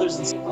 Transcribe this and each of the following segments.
brothers and sisters.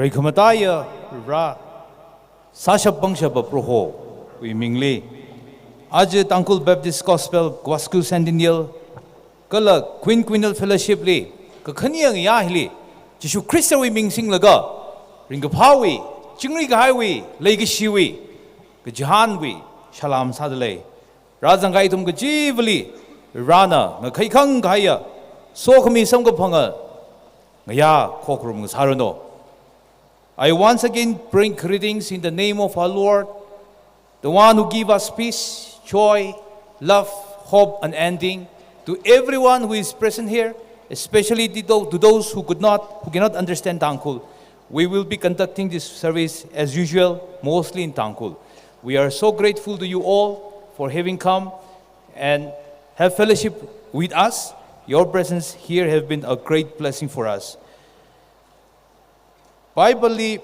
Reikamataya Ra Sashapangsha Proho, we mingli. Aj Tangkhul Baptist Gospel, QUASQUICENTENNIAL, Kala QUINQUENNIAL Fellowship Li, Kakanyang Yahili, Jishu Christa we ming sing laga, Ringapawi, Chingriga Highway, Legishiwi, Gajahanwi, Shalam Sadale, Razangaitum Gajivali, Rana, Ngakaikang Gaya, Sokami Samgapanga, Ngaya Khokharum Saruno. I once again bring greetings in the name of our Lord, the one who gives us peace, joy, love, hope, and ending, to everyone who is present here, especially to those who cannot understand Tangkhul. We will be conducting this service as usual, mostly in Tangkhul. We are so grateful to you all for having come and have fellowship with us. Your presence here has been a great blessing for us. Bible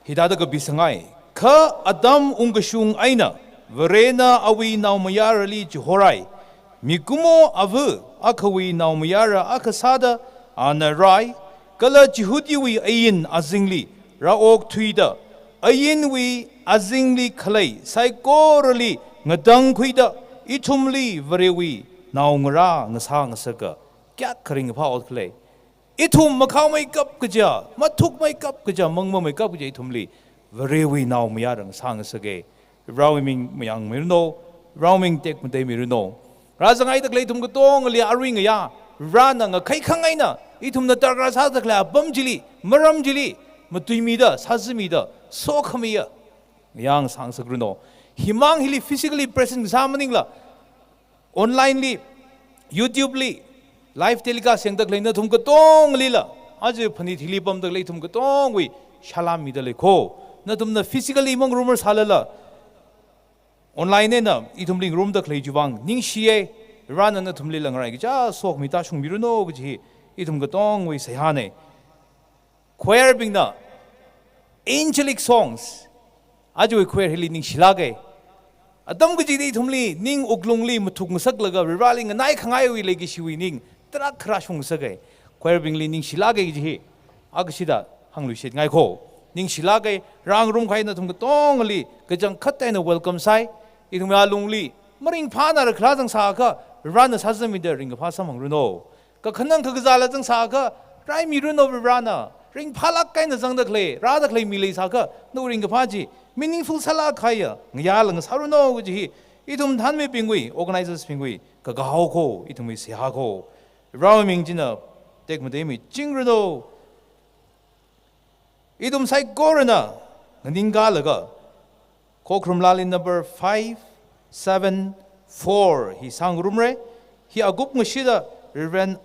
hidada ka bisangai ka Adam ungashung aina verena awi naumayara li jihorai mikumo avu akawi naumayara akasada anarai kala jihudiwi ayin azingli raok tuida ayin wi azingli khalai saikorali ngadang kuida itumli verewi naungara ngasa ngasaka kya kring phaot khlai Itum Macau makeup Kaja, Matuk makeup Kaja, Mangma makeup Kaja Itumli, Varewi now Mayarang sang Sage, Rowing Myang Mirno, Rowing Tek Made Mirno. Razangai the Clatum Gotong, Liaring Ya, Ranang a Kaikangaina, Itum the Targas Hazakla, Bumjili, Maramjili, Matumida, Sazimida, Sokamia, Yang sang Sagruno. Himang Hili physically present examining la, onlinely, YouTubely. Live telecast yang tak lain na thum katong lila. Aje pani thili pam tak lain thum katong we shalam mi dale ko. Na thum na physically mong rumors halala. Online na itum ling room tak lain juwang ning siye ran na thum lilang rai ja sok mi ta chung miru no gji itum katong we Seiha ne. Choir bing na angelic songs. Aje we choir hili ning shilage. Adam gji di thum li ning uklung li mathuk masak laga rivaling nai khangai we legi shiwi ning. Trak crashung sage, choir bingli ning shilage ji, Agsida, Hanglushit Ngaiko, Ning shilage, Rang room kind of Tongli, Gajang cut and a welcome sai, Itumalungli, Maring Pana, Klasang Saka, Run as Hazam in the ring of Hasamang Runo, Kakanang Kagazalazang Saka, Raimi Runo Rana, Ring Palak kind of Zanga clay, rather clay Mili Saka, no ring of Haji, meaningful Salakaya, Nyalang Saruno, which he, Itum Tanme Pingui, organizers Pingui, Kagahoko, Itum is Hako. Rawing Jina, take Madame Jingrado Idum Sai Gorana, Ningalaga, Khokharum Lalin number 574. He sang Rumre, he agup Mashida, Reverend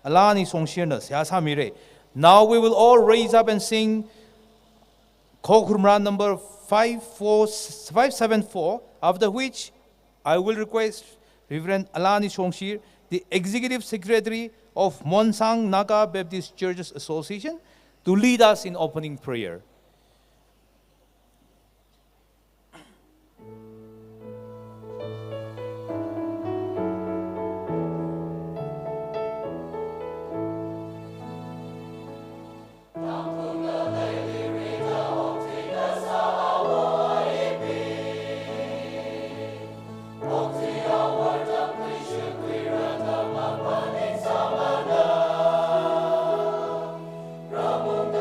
Alani Shongsir Siasamire. Now we will all raise up and sing Khokharum number 574, after which I will request Reverend Alani Shongsir, the Executive Secretary of Monsang Naga Baptist Churches Association, to lead us in opening prayer. Ramung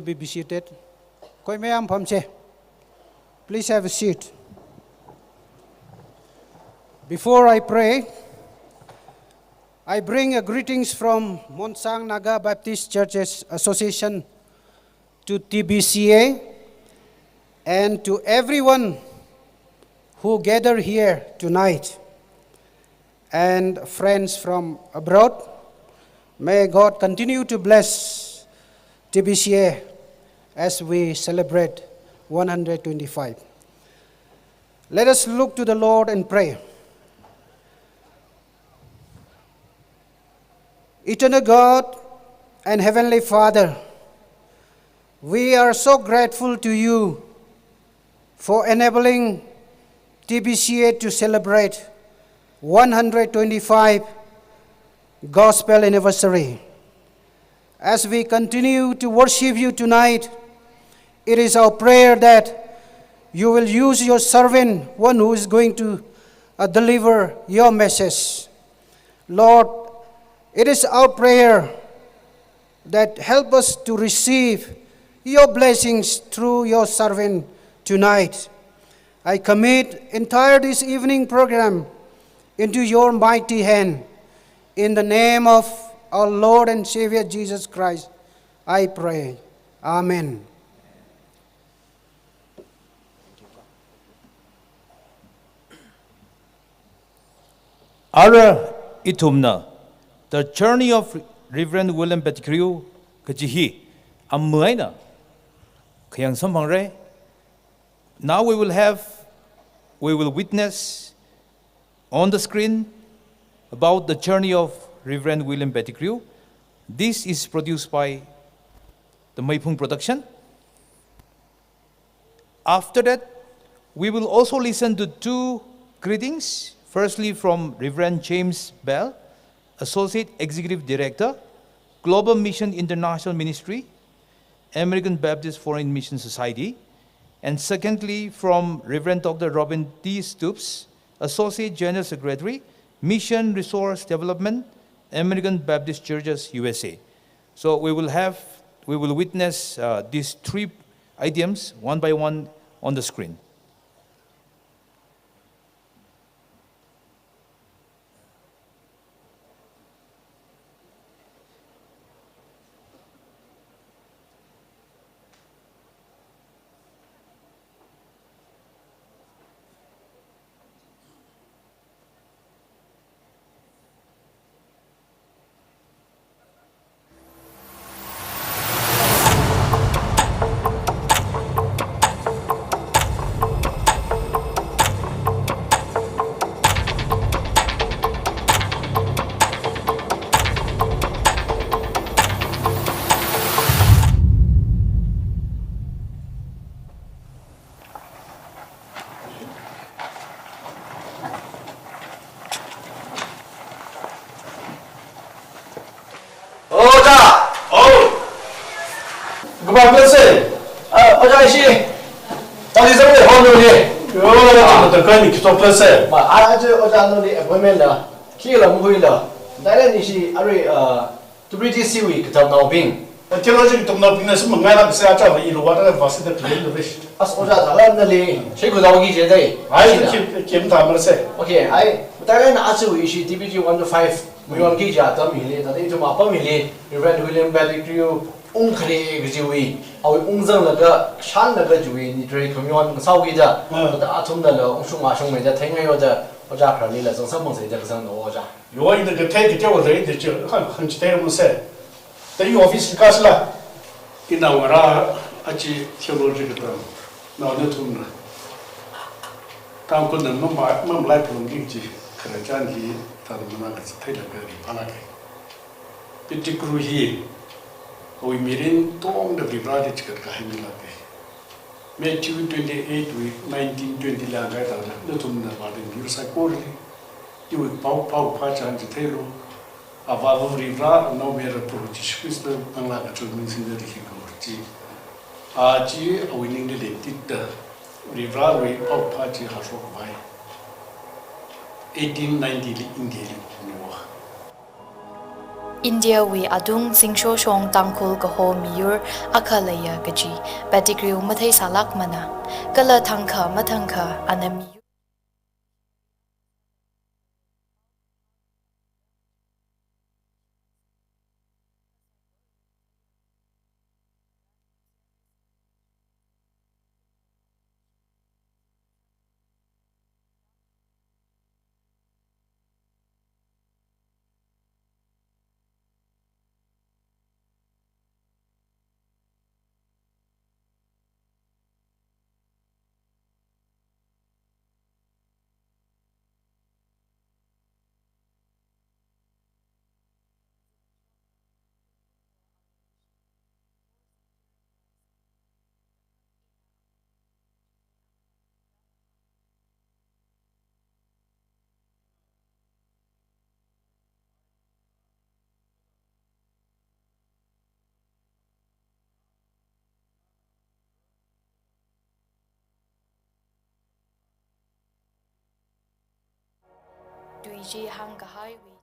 may be seated. Koi mayam phamche. Please have a seat. Before I pray, I bring a greetings from Monsang Naga Baptist Churches Association to TBCA and to everyone who gather here tonight and friends from abroad. May God continue to bless TBCA as we celebrate 125. Let us look to the Lord and pray. Eternal God and Heavenly Father, we are so grateful to you for enabling TBCA to celebrate 125 Gospel Anniversary. As we continue to worship you tonight, it is our prayer that you will use your servant, one who is going to deliver your message. Lord, it is our prayer that help us to receive your blessings through your servant tonight. I commit entire this evening program into your mighty hand. In the name of our Lord and Savior Jesus Christ, I pray. Amen. Ara itumna, the journey of Reverend William Pettigrew, kajihi, amuaina, kayang sampangre. Now we will witness on the screen about the journey of Reverend William Pettigrew. This is produced by the Maipung production. After that, we will also listen to two greetings. Firstly, from Reverend James Bell, Associate Executive Director, Global Mission International Ministry, American Baptist Foreign Mission Society. And secondly, from Reverend Dr. Robin D. Stoops, Associate General Secretary, Mission Resource Development, American Baptist Churches, USA. So we will witness these three items one by one on the screen. Reverend William Pettigrew, Unkre Gjiwi, our Unzang Naga, Shan Naga Jui, Nidre, Communion, Saugida, the Atum, the Unsumashung, the Tango, the Ojaka, Lilas, and someone said Jackson Oja. You are in the take it over there, the Hunchtail said. The new office Kasar in our Achi theological, no, the Tuna. TANGKHUL and Mum Life from Gigi, Karajanki, Tadamanas, Taylor, Palaki. Pettigrew here. We meet in Tong the Vibradic Kahimilake. Matthew 28 with 1920 Langata, the Tumna Martin, you psychology. You would Paokapha and Telo, Avavo Rivra, no mere approach, Crystal, and like a means in the Higorji. Aji, a winning the dictator, Rivra, Paokapha, Haokaphok, 1890 in Delhi. India we adung singsho shong tangkhul kaho miyur akhalaya gaji patikriu mathai salak mana kala thangkha mathangkha anami Duiji hang highway